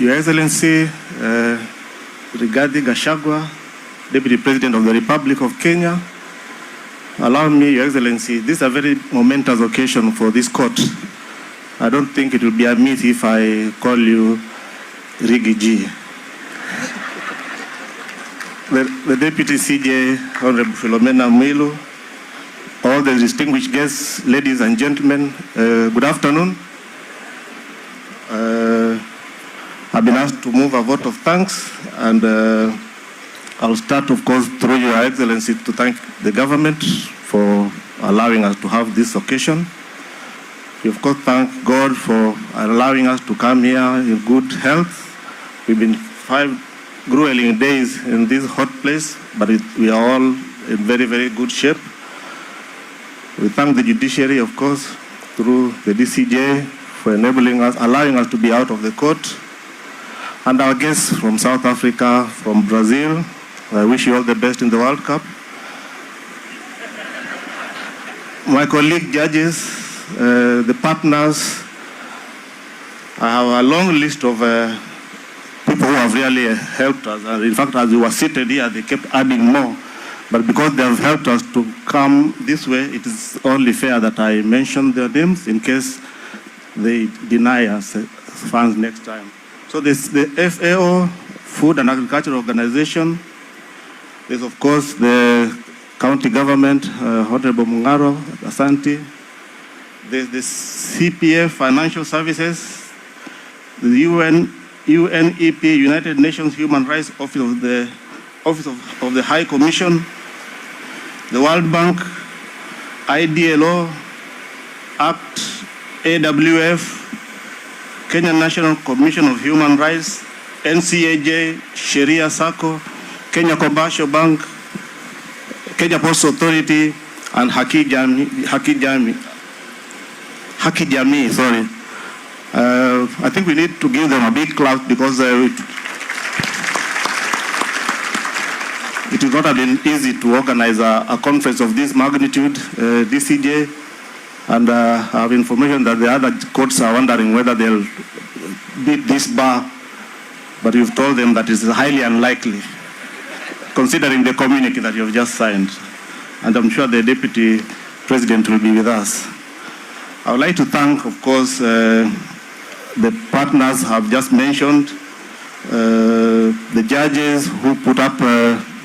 Your Excellency, Riggy Gachagua, Deputy President of the Republic of Kenya, allow me, Your Excellency, this is a very momentous occasion for this court. I don't think it will be amiss if I call you Riggy G. The Deputy CJ, Honorable Philomena Mwilu, all the distinguished guests, ladies and gentlemen, good afternoon. I've been asked to move a vote of thanks, and I'll start, of course, through Your Excellency to thank the government for allowing us to have this occasion. We, of course, thank God for allowing us to come here in good health. We've been 5 grueling days in this hot place, but we are all in very, very good shape. We thank the judiciary, of course, through the DCJ for enabling us, allowing us to be out of the court. And our guests from South Africa, from Brazil, I wish you all the best in the World Cup. My colleague judges, the partners, I have a long list of people who have really helped us. And in fact, as we were seated here, they kept adding more. But because they have helped us to come this way, it is only fair that I mention their names in case they deny us funds next time. So there's the FAO, Food and Agriculture Organization. There's, of course, the county government, Honorable Mungaro, Asante. There's the CPF Financial Services, the UNEP, United Nations Human Rights Office of the High Commission, the World Bank, IDLO, ACT, AWF, Kenya National Commission of Human Rights, NCAJ, Sheria Sacco, Kenya Commercial Bank, Kenya Post Authority, and Haki Jamii, sorry. I think we need to give them a big clap because it would not have been easy to organize a conference of this magnitude, DCJ. And I have information that the other courts are wondering whether they'll beat this bar, but you've told them that it's highly unlikely, considering the communique that you've just signed. And I'm sure the Deputy President will be with us. I would like to thank, of course, the partners I've just mentioned, the judges who put up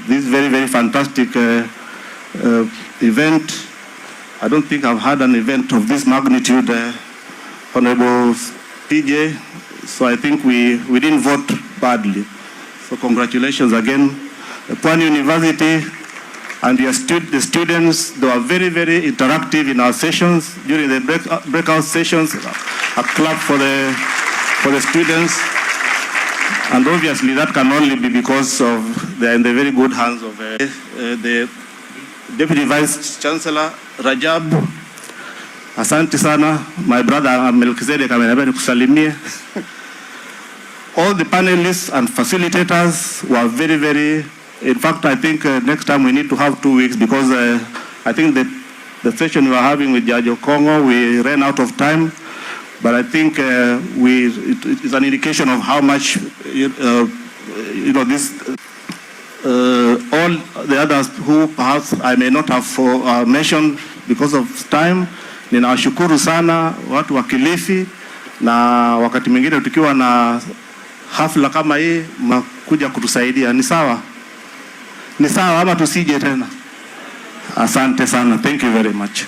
this very, very fantastic event. I don't think I've had an event of this magnitude, Honorable PJ, so I think we didn't vote badly. So congratulations again. Pwani University and the students, they were very, very interactive in our sessions. During the breakout sessions, a clap for the students. And obviously that can only be because of they're in the very good hands of the Deputy Vice Chancellor, Rajab. Asante sana, my brother Melchizedek ameniambia nikusalimie. All the panelists and facilitators were very, very, in fact, I think next time we need to have 2 weeks because I think the session we were having with Judge Okongo, we ran out of time. But I think it is an indication of how much, this, all the others who perhaps I may not have mentioned because of time. Ninawashukuru sana watu wa Kilifi, na wakati mwingine tukiwa na hafla kama hii mnakuja kutusaidia. Ni sawa? Ni sawa ama tusije tena? Asante sana. Thank you very much.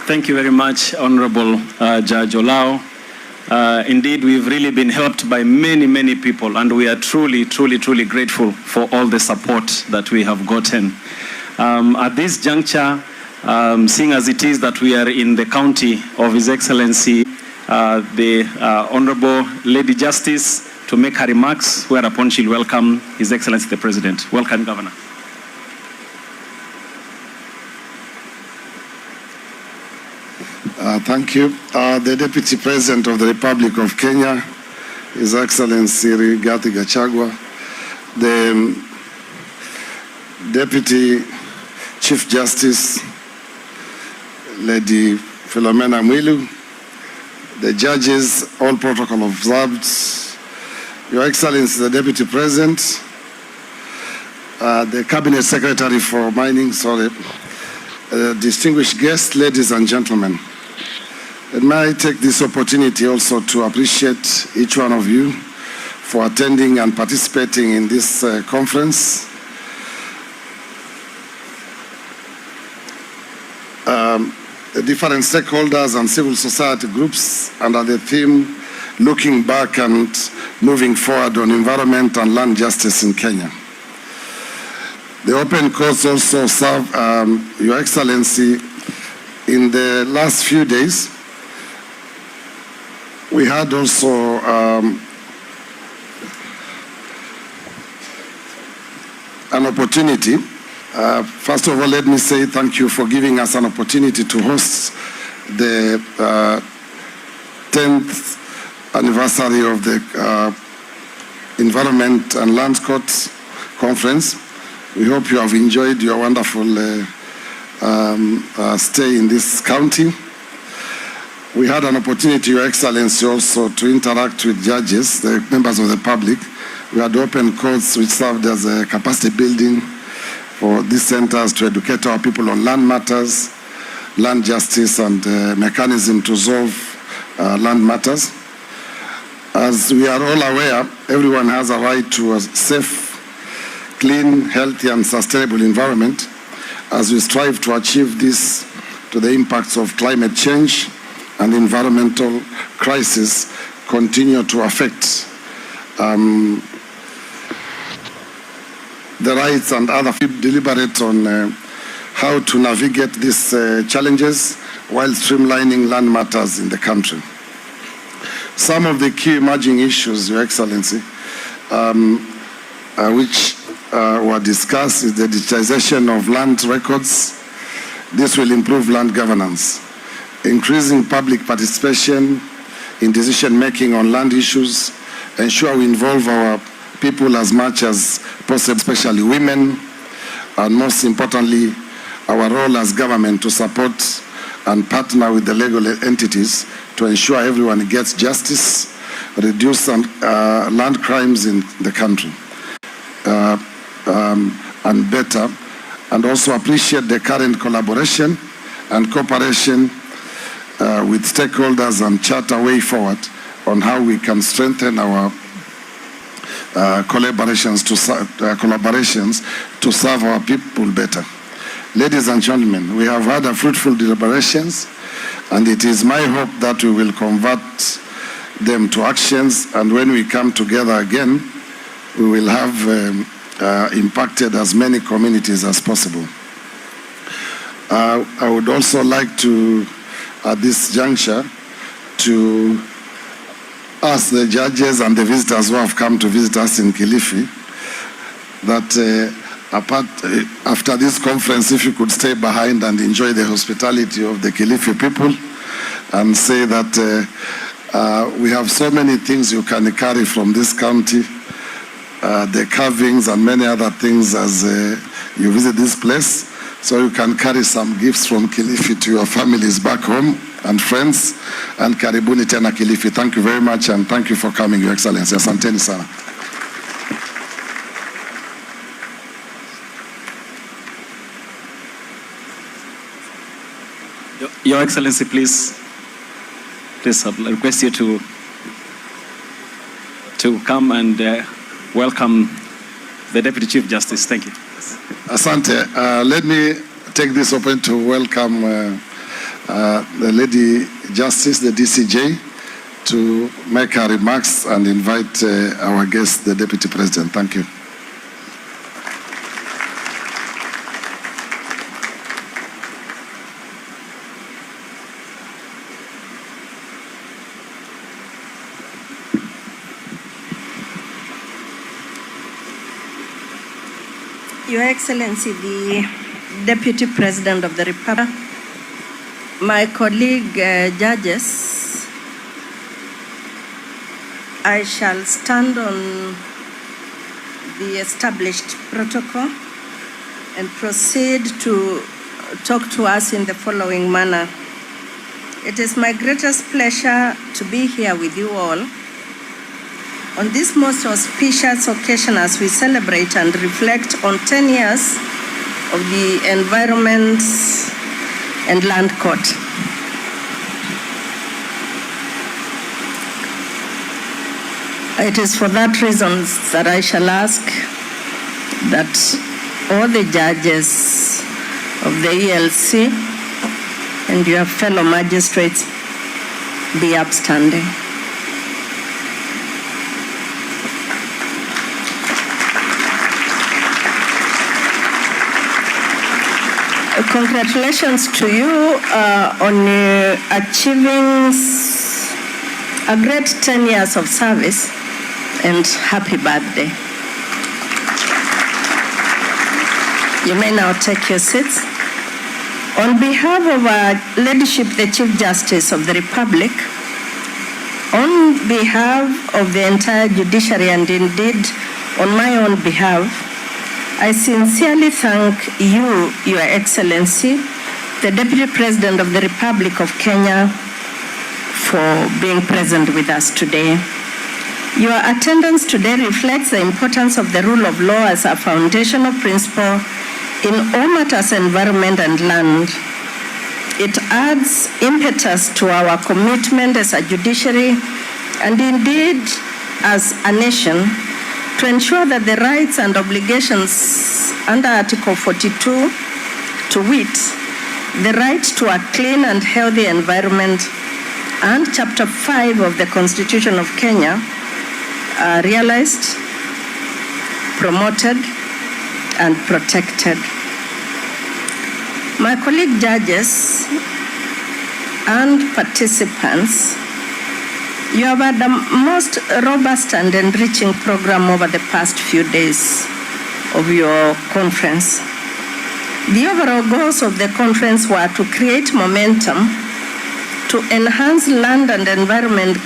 Thank you very much, Honorable Judge Olao. Indeed, we've really been helped by many, many people, and we are truly, truly, truly grateful for all the support that we have gotten. At this juncture, seeing as it is that we are in the county of His Excellency, the Honorable Lady Justice, to make her remarks, whereupon she'll welcome His Excellency the President. Welcome, Governor. Thank you. The Deputy President of the Republic of Kenya, His Excellency Riggy Gachagua, the Deputy Chief Justice, Lady Philomena Mwilu, the judges, all protocol observed, Your Excellency, the Deputy President, the Cabinet Secretary for Mining, distinguished guests, ladies and gentlemen. And may I take this opportunity also to appreciate each one of you for attending and participating in this conference. The different stakeholders and civil society groups under the theme Looking Back and Moving Forward on Environment and Land Justice in Kenya. The open course also serve Your Excellency. In the last few days, we had also an opportunity. First of all, let me say thank you for giving us an opportunity to host the 10th anniversary of the Environment and Land Court Conference. We hope you have enjoyed your wonderful stay in this county. We had an opportunity, Your Excellency, also to interact with judges, the members of the public. We had open courts which served as a capacity building for these centers to educate our people on land matters, land justice, and mechanism to resolve land matters. As we are all aware, everyone has a right to a safe, clean, healthy, and sustainable environment as we strive to achieve this to the impacts of climate change and environmental crisis continue to affect the rights and other people deliberate on how to navigate these challenges while streamlining land matters in the country. Some of the key emerging issues, Your Excellency, which were discussed is the digitization of land records. This will improve land governance, increasing public participation in decision-making on land issues, ensure we involve our people as much as possible, especially women, and most importantly, our role as government to support and partner with the legal entities to ensure everyone gets justice, reduce land crimes in the country, and better, and also appreciate the current collaboration and cooperation with stakeholders and chart a way forward on how we can strengthen our collaborations to serve our people better. Ladies and gentlemen, we have had a fruitful deliberations, and it is my hope that we will convert them to actions, and when we come together again, we will have impacted as many communities as possible. I would also like to, at this juncture, to ask the judges and the visitors who have come to visit us in Kilifi that after this conference, if you could stay behind and enjoy the hospitality of the Kilifi people, and say that we have so many things you can carry from this county, the carvings and many other things as you visit this place, so you can carry some gifts from Kilifi to your families back home and friends, and karibuni tena Kilifi. Thank you very much, and thank you for coming, Your Excellency. Asanteni sana. Your Excellency, please I request you to come and welcome the Deputy Chief Justice. Thank you. Asante. Let me take this opportunity to welcome the Lady Justice, the DCJ, to make her remarks and invite our guest, the Deputy President. Thank you. Your Excellency, the Deputy President of the Republic, my colleague judges, I shall stand on the established protocol and proceed to talk to us in the following manner. It is my greatest pleasure to be here with you all on this most auspicious occasion as we celebrate and reflect on 10 years of the Environment and Land Court. It is for that reason that I shall ask that all the judges of the ELC and your fellow magistrates be upstanding. Congratulations to you on achieving a great 10 years of service, and happy birthday. You may now take your seats. On behalf of our leadership, the Chief Justice of the Republic, on behalf of the entire judiciary, and indeed on my own behalf, I sincerely thank you, Your Excellency, the Deputy President of the Republic of Kenya, for being present with us today. Your attendance today reflects the importance of the rule of law as a foundational principle in all matters environment and land. It adds impetus to our commitment as a judiciary and indeed as a nation to ensure that the rights and obligations under Article 42, to wit, the right to a clean and healthy environment, and Chapter 5 of the Constitution of Kenya are realized, promoted, and protected. My colleague judges and participants, you have had the most robust and enriching program over the past few days of your conference. The overall goals of the conference were to create momentum, to enhance land and environment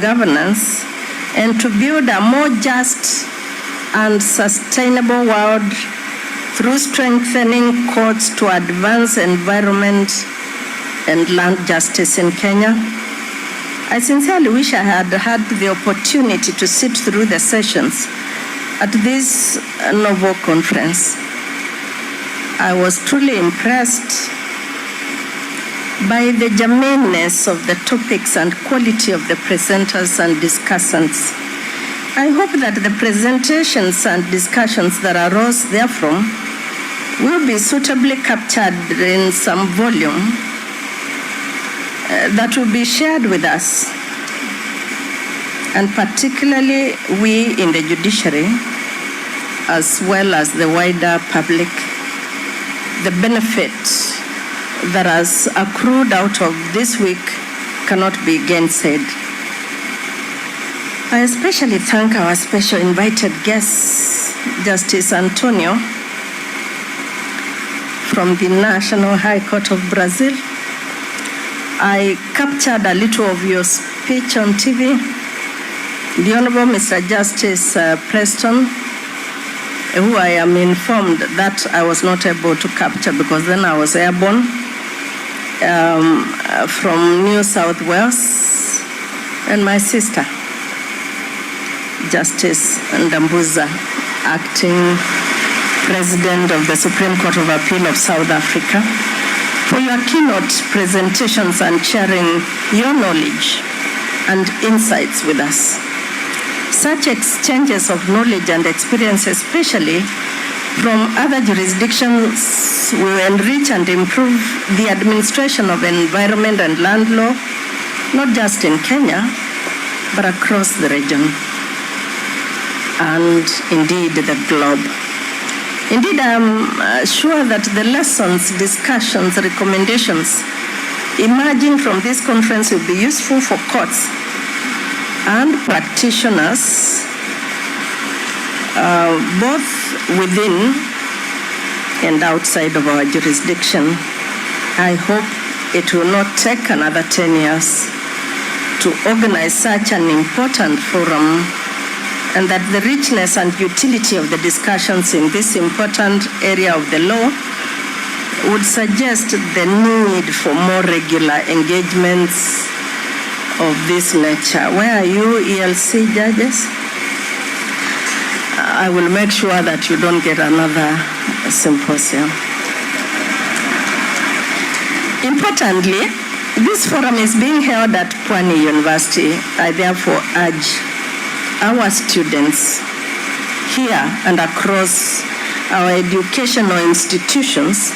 governance, and to build a more just and sustainable world through strengthening courts to advance environment and land justice in Kenya. I sincerely wish I had had the opportunity to sit through the sessions at this novel conference. I was truly impressed by the germaneness of the topics and quality of the presenters and discussants. I hope that the presentations and discussions that arose therefrom will be suitably captured in some volume that will be shared with us, and particularly we in the judiciary, as well as the wider public, the benefits that has accrued out of this week cannot be gainsaid. I especially thank our special invited guest, Justice Antonio, from the National High Court of Brazil. I captured a little of your speech on TV. The Honorable Mr. Justice Preston, who I am informed that I was not able to capture because then I was airborne, from New South Wales, and my sister, Justice Ndambuza, acting President of the Supreme Court of Appeal of South Africa, for your keynote presentations and sharing your knowledge and insights with us. Such exchanges of knowledge and experience, especially from other jurisdictions, will enrich and improve the administration of environment and land law, not just in Kenya, but across the region and indeed the globe. Indeed, I am sure that the lessons, discussions, recommendations emerging from this conference will be useful for courts and practitioners, both within and outside of our jurisdiction. I hope it will not take another 10 years to organize such an important forum, and that the richness and utility of the discussions in this important area of the law would suggest the need for more regular engagements of this nature. Where are you, ELC judges? I will make sure that you don't get another symposium. Importantly, this forum is being held at Pwani University. I therefore urge our students here and across our educational institutions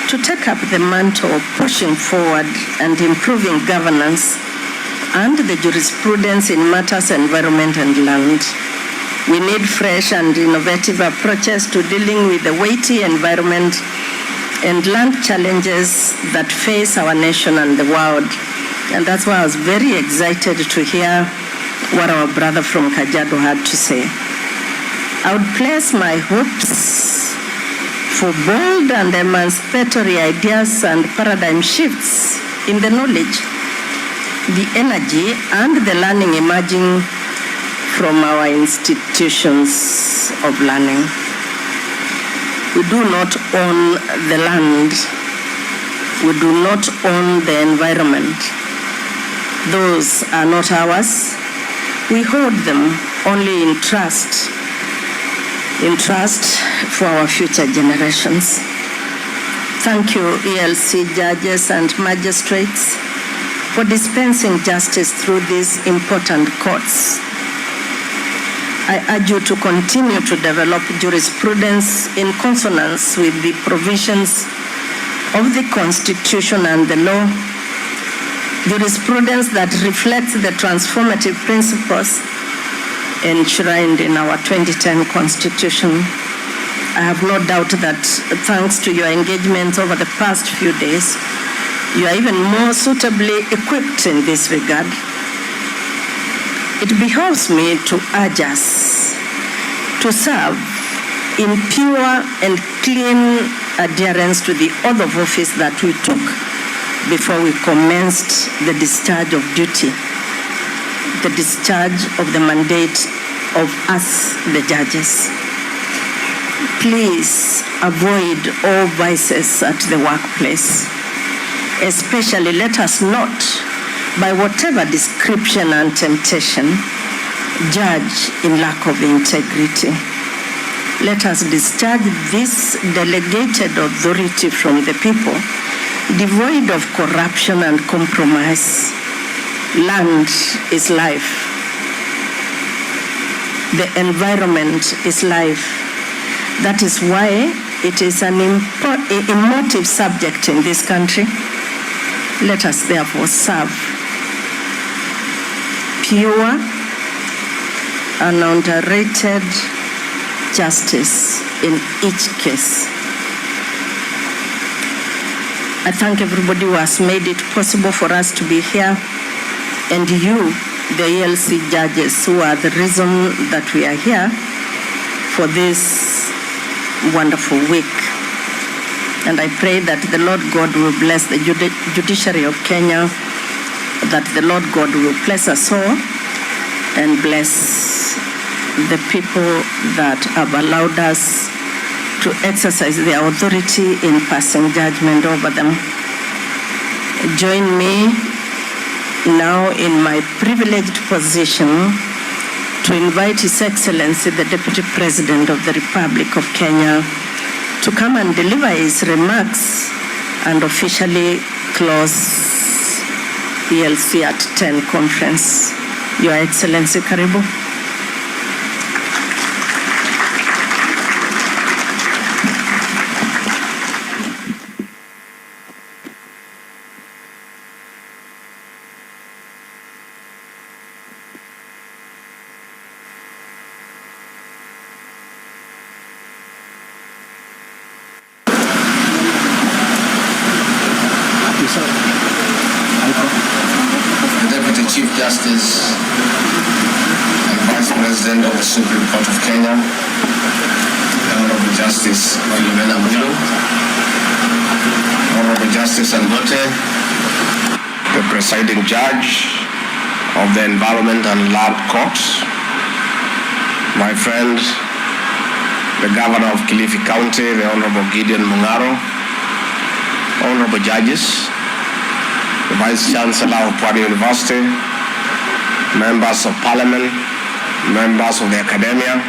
to take up the mantle of pushing forward and improving governance and the jurisprudence in matters environment and land. We need fresh and innovative approaches to dealing with the weighty environment and land challenges that face our nation and the world. And that's why I was very excited to hear what our brother from Kajiado had to say. I would place my hopes for bold and emancipatory ideas and paradigm shifts in the knowledge, the energy, and the learning emerging from our institutions of learning. We do not own the land. We do not own the environment. Those are not ours. We hold them only in trust for our future generations. Thank you, ELC judges and magistrates, for dispensing justice through these important courts. I urge you to continue to develop jurisprudence in consonance with the provisions of the Constitution and the law, jurisprudence that reflects the transformative principles enshrined in our 2010 Constitution. I have no doubt that thanks to your engagement over the past few days, you are even more suitably equipped in this regard. It behoves me to urge us to serve in pure and clean adherence to the oath of office that we took before we commenced the discharge of duty, the discharge of the mandate of us, the judges. Please avoid all vices at the workplace. Especially let us not, by whatever description and temptation, judge in lack of integrity. Let us discharge this delegated authority from the people, devoid of corruption and compromise. Land is life. The environment is life. That is why it is an emotive subject in this country. Let us therefore serve pure, unadulterated justice in each case. I thank everybody who has made it possible for us to be here, and you, the ELC judges, who are the reason that we are here for this wonderful week. And I pray that the Lord God will bless the judiciary of Kenya, that the Lord God will bless us all and bless the people that have allowed us to exercise their authority in passing judgment over them. Join me now in my privileged position to invite His Excellency, the Deputy President of the Republic of Kenya, to come and deliver his remarks and officially close ELC at 10 conference. Your Excellency, karibu. Chief Justice and Vice President of the Supreme Court of Kenya, the Honorable Justice Philomena Mwilu, Honorable Justice Angote, the Presiding Judge of the Environment and Land Court, my friend, the Governor of Kilifi County, the Honorable Gideon Mungaro, honorable judges, the Vice Chancellor of Pwani University, members of Parliament, members of the academia,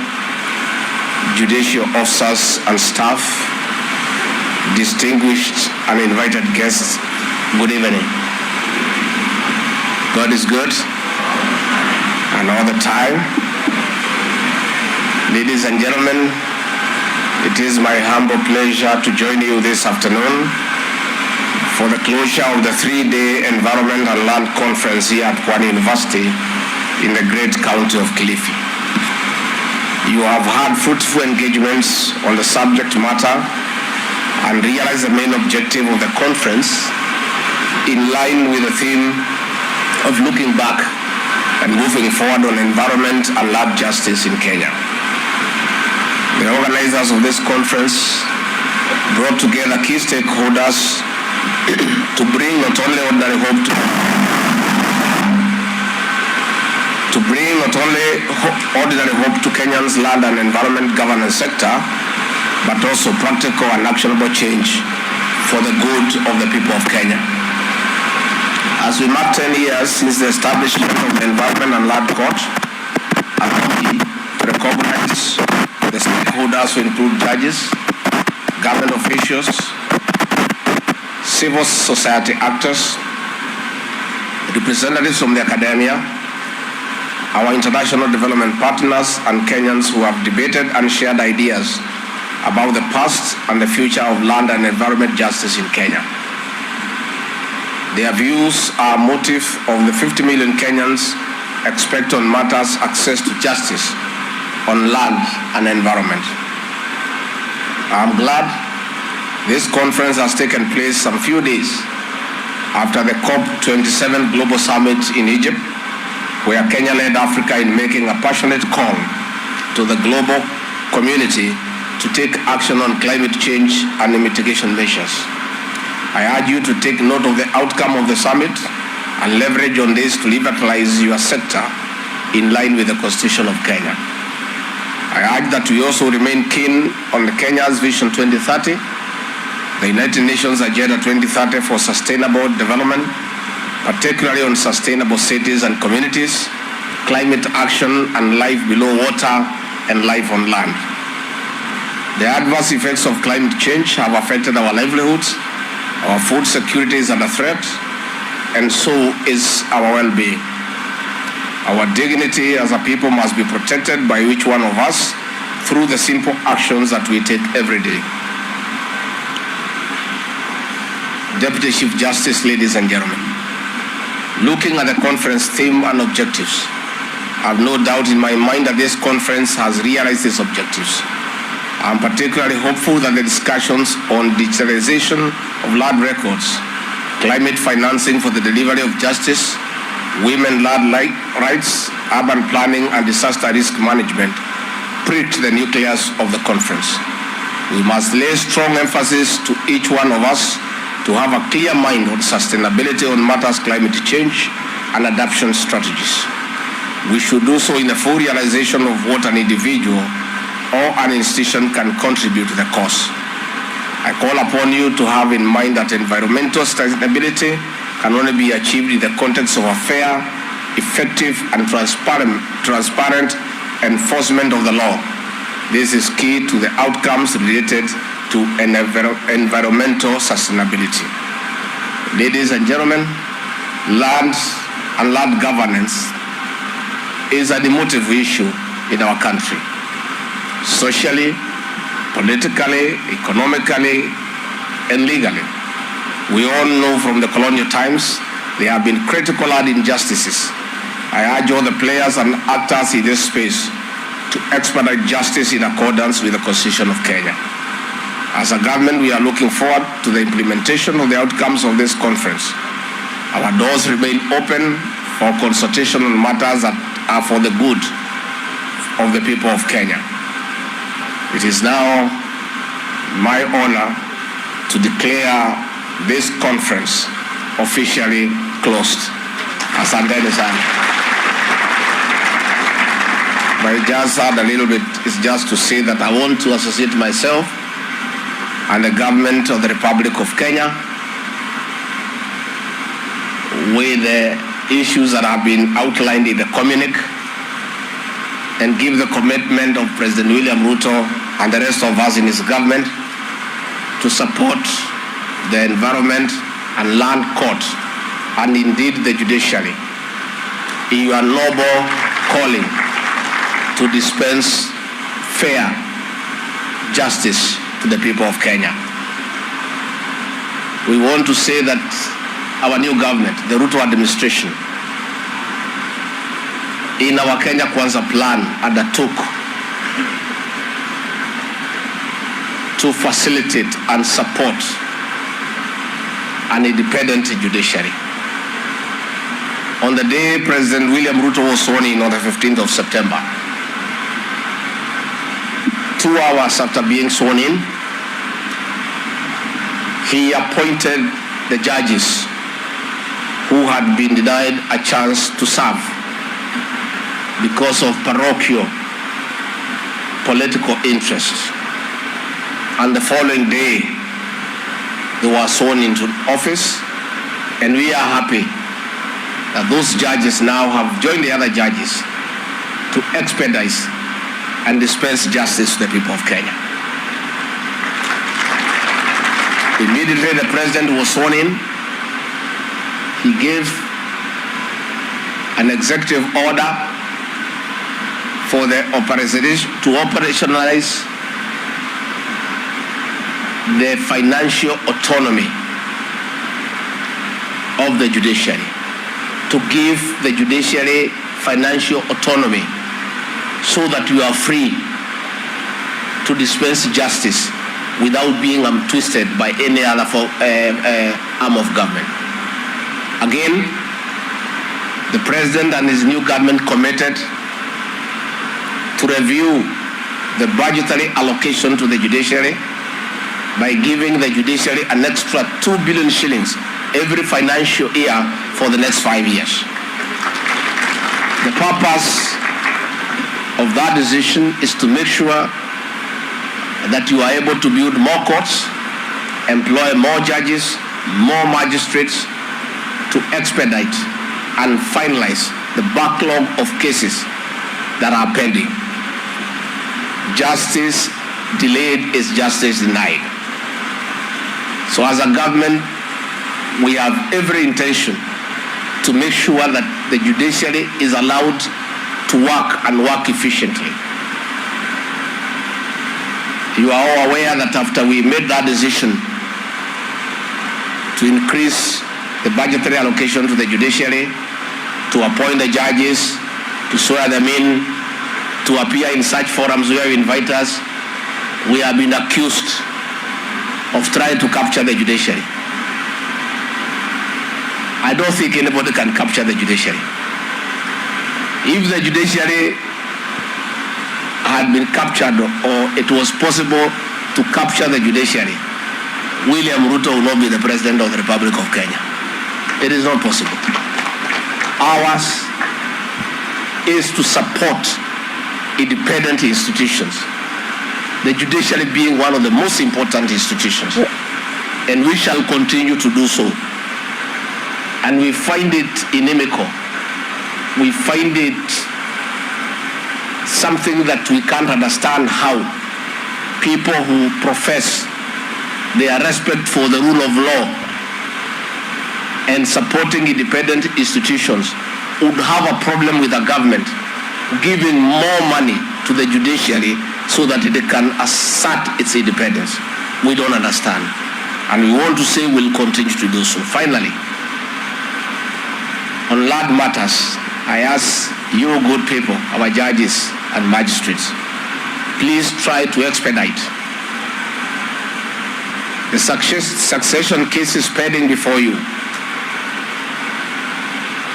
judicial officers and staff, distinguished and invited guests, good evening. God is good, and all the time. Ladies and gentlemen, it is my humble pleasure to join you this afternoon for the closure of the 3-day Environment and Land Conference here at Pwani University in the great county of Kilifi. You have had fruitful engagements on the subject matter and realized the main objective of the conference in line with the theme of looking back and moving forward on environment and land justice in Kenya. The organizers of this conference brought together key stakeholders to bring not only ordinary hope to Kenya's land and environment governance sector, but also practical and actionable change for the good of the people of Kenya. As we mark 10 years since the establishment of the Environment and Land Court, we recognize the stakeholders who include judges, government officials, civil society actors, representatives from the academia, our international development partners, and Kenyans who have debated and shared ideas about the past and the future of land and environment justice in Kenya. Their views are motive of the 50 million Kenyans expect on matters access to justice on land and environment. I'm glad this conference has taken place some few days after the COP27 Global Summit in Egypt, where Kenya led Africa in making a passionate call to the global community to take action on climate change and mitigation measures. I urge you to take note of the outcome of the summit and leverage on this to revitalize your sector in line with the Constitution of Kenya. I urge that we also remain keen on the Kenya's Vision 2030, the United Nations Agenda 2030 for Sustainable Development, particularly on sustainable cities and communities, climate action, and life below water and life on land. The adverse effects of climate change have affected our livelihoods, our food security is under threat, and so is our well-being. Our dignity as a people must be protected by each one of us through the simple actions that we take every day. Deputy Chief Justice, ladies and gentlemen, looking at the conference theme and objectives, I have no doubt in my mind that this conference has realized its objectives. I am particularly hopeful that the discussions on digitalization of land records, climate financing for the delivery of justice, women land rights, urban planning, and disaster risk management pricked the nucleus of the conference. We must lay strong emphasis to each one of us to have a clear mind on sustainability on matters climate change and adaptation strategies. We should do so in the full realization of what an individual or an institution can contribute to the cause. I call upon you to have in mind that environmental sustainability can only be achieved in the context of a fair, effective, and transparent enforcement of the law. This is key to the outcomes related to environmental sustainability. Ladies and gentlemen, land and land governance is an emotive issue in our country. Socially, politically, economically, and legally. We all know from the colonial times there have been critical land injustices. I urge all the players and actors in this space to expedite justice in accordance with the Constitution of Kenya. As a government, we are looking forward to the implementation of the outcomes of this conference. Our doors remain open for consultation on matters that are for the good of the people of Kenya. It is now my honor to declare this conference officially closed. Asanteni sana. But I just add a little bit, it's just to say that I want to associate myself and the government of the Republic of Kenya with the issues that have been outlined in the communique and give the commitment of President William Ruto and the rest of us in his government to support the environment and land court and indeed the judiciary in your noble calling to dispense fair justice to the people of Kenya. We want to say that our new government, the Ruto administration, in our Kenya Kwanza plan undertook to facilitate and support an independent judiciary. On the day President William Ruto was sworn in on the 15th of September, 2 hours after being sworn in, he appointed the judges who had been denied a chance to serve because of parochial political interests. And the following day, they were sworn into office, and we are happy that those judges now have joined the other judges to expedite and dispense justice to the people of Kenya. Immediately the president was sworn in, he gave an executive order for the to operationalize the financial autonomy of the judiciary, to give the judiciary financial autonomy so that you are free to dispense justice without being twisted by any other arm of government. Again, the president and his new government committed to review the budgetary allocation to the judiciary by giving the judiciary an extra 2 billion shillings every financial year for the next 5 years. The purpose of that decision is to make sure that you are able to build more courts, employ more judges, more magistrates to expedite and finalize the backlog of cases that are pending. Justice delayed is justice denied. So as a government, we have every intention to make sure that the judiciary is allowed to work and work efficiently. You are all aware that after we made that decision to increase the budgetary allocation to the judiciary, to appoint the judges, to swear them in, to appear in such forums where we invite us, we have been accused of trying to capture the judiciary. I don't think anybody can capture the judiciary. If the judiciary had been captured or it was possible to capture the judiciary, William Ruto will not be the president of the Republic of Kenya. It is not possible. Ours is to support independent institutions, the judiciary being one of the most important institutions, and we shall continue to do so. And we find it inimical. We find it something that we can't understand how people who profess their respect for the rule of law and supporting independent institutions would have a problem with the government giving more money to the judiciary so that it can assert its independence. We don't understand. And we want to say we'll continue to do so. Finally, on land matters, I ask you good people, our judges and magistrates, please try to expedite the succession cases pending before you.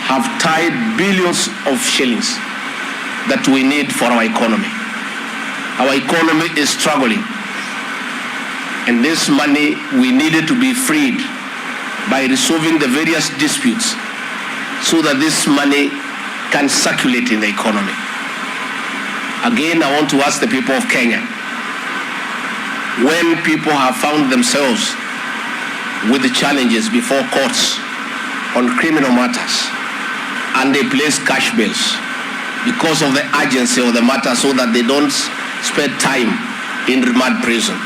Have tied billions of shillings that we need for our economy. Our economy is struggling, and this money we needed to be freed by resolving the various disputes so that this money can circulate in the economy. Again, I want to ask the people of Kenya, when people have found themselves with the challenges before courts on criminal matters, and they place cash bails because of the urgency of the matter, so that they don't spend time in remand prison.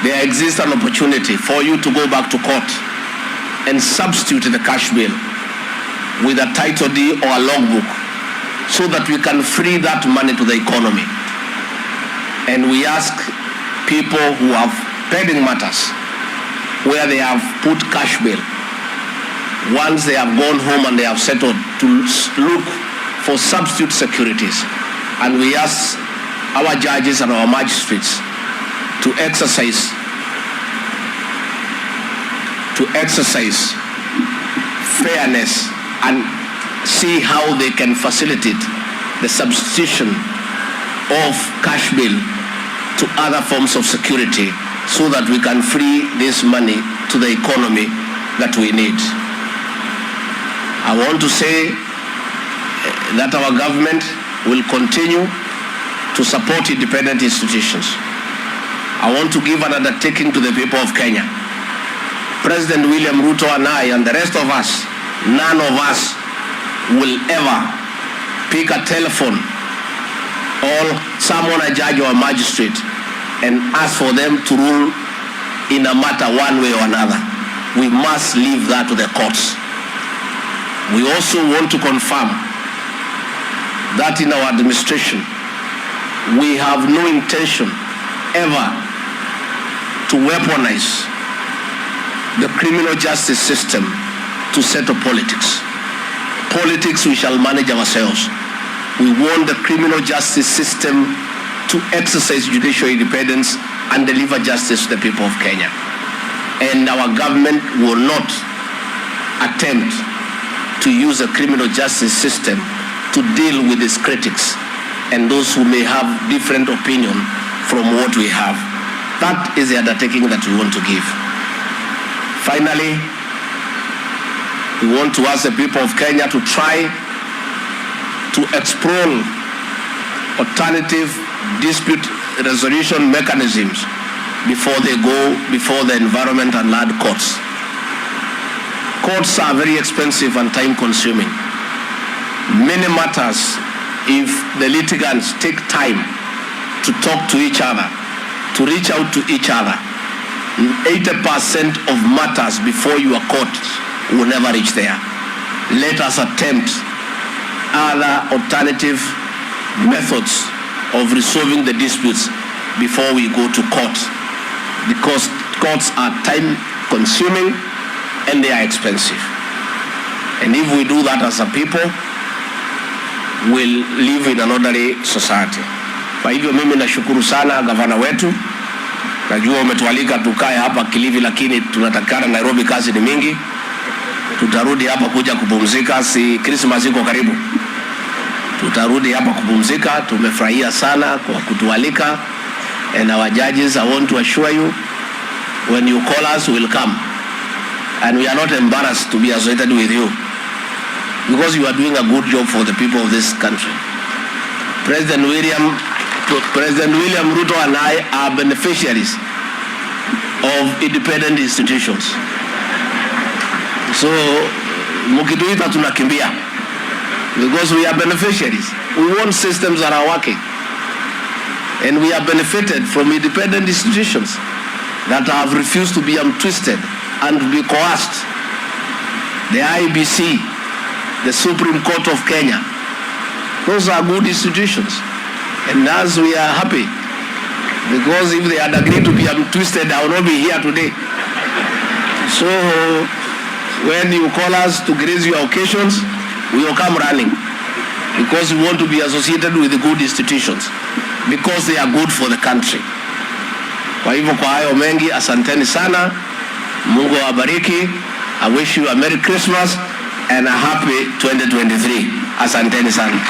There exists an opportunity for you to go back to court and substitute the cash bail with a title deed or a logbook, so that we can free that money to the economy. And we ask people who have pending matters where they have put cash bail, once they have gone home and they have settled, to look for substitute securities. And we ask our judges and our magistrates to exercise fairness and see how they can facilitate the substitution of cash bail to other forms of security, so that we can free this money to the economy that we need. I want to say that our government will continue to support independent institutions. I want to give an undertaking to the people of Kenya. President William Ruto and I and the rest of us, none of us will ever pick a telephone or summon a judge or a magistrate and ask for them to rule in a matter one way or another. We must leave that to the courts. We also want to confirm that in our administration, we have no intention ever to weaponize the criminal justice system to settle politics. Politics we shall manage ourselves. We want the criminal justice system to exercise judicial independence and deliver justice to the people of Kenya. And our government will not attempt to use the criminal justice system to deal with its critics and those who may have different opinion from what we have. That is the undertaking that we want to give. Finally, we want to ask the people of Kenya to try to explore alternative dispute resolution mechanisms before they go before the Environment and Land Courts. Courts are very expensive and time-consuming. Many matters, if the litigants take time to talk to each other, to reach out to each other, 80% of matters before your court will never reach there. Let us attempt other alternative methods of resolving the disputes before we go to court, because courts are time-consuming and they are expensive. And if we do that as a people, we'll live in an orderly society. Kwa hivyo mimi nashukuru sana gavana wetu. Najua umetualika tukae hapa Kilifi, lakini tunatakana Nairobi, kazi ni mingi. Tutarudi hapa kuja kupumzika, si Christmas iko karibu. Tutarudi hapa kupumzika. Tumefurahia sana kwa kutualika. And our judges, I want to assure you, when you call us, we'll come. And we are not embarrassed to be associated with you, because you are doing a good job for the people of this country. President William Ruto and I are beneficiaries of independent institutions. So, mukituita tunakimbia, because we are beneficiaries. We want systems that are working. And we are benefited from independent institutions that have refused to be twisted and be coerced. The IBC, the Supreme Court of Kenya, those are good institutions. And as we are happy, because if they had agreed to be twisted, I would not be here today. So when you call us to grace your occasions, we will come running, because we want to be associated with the good institutions, because they are good for the country. Kwa hivyo kwa hayo mengi, asanteni sana. Mungu awabariki. I wish you a Merry Christmas and a happy 2023. Asanteni sana.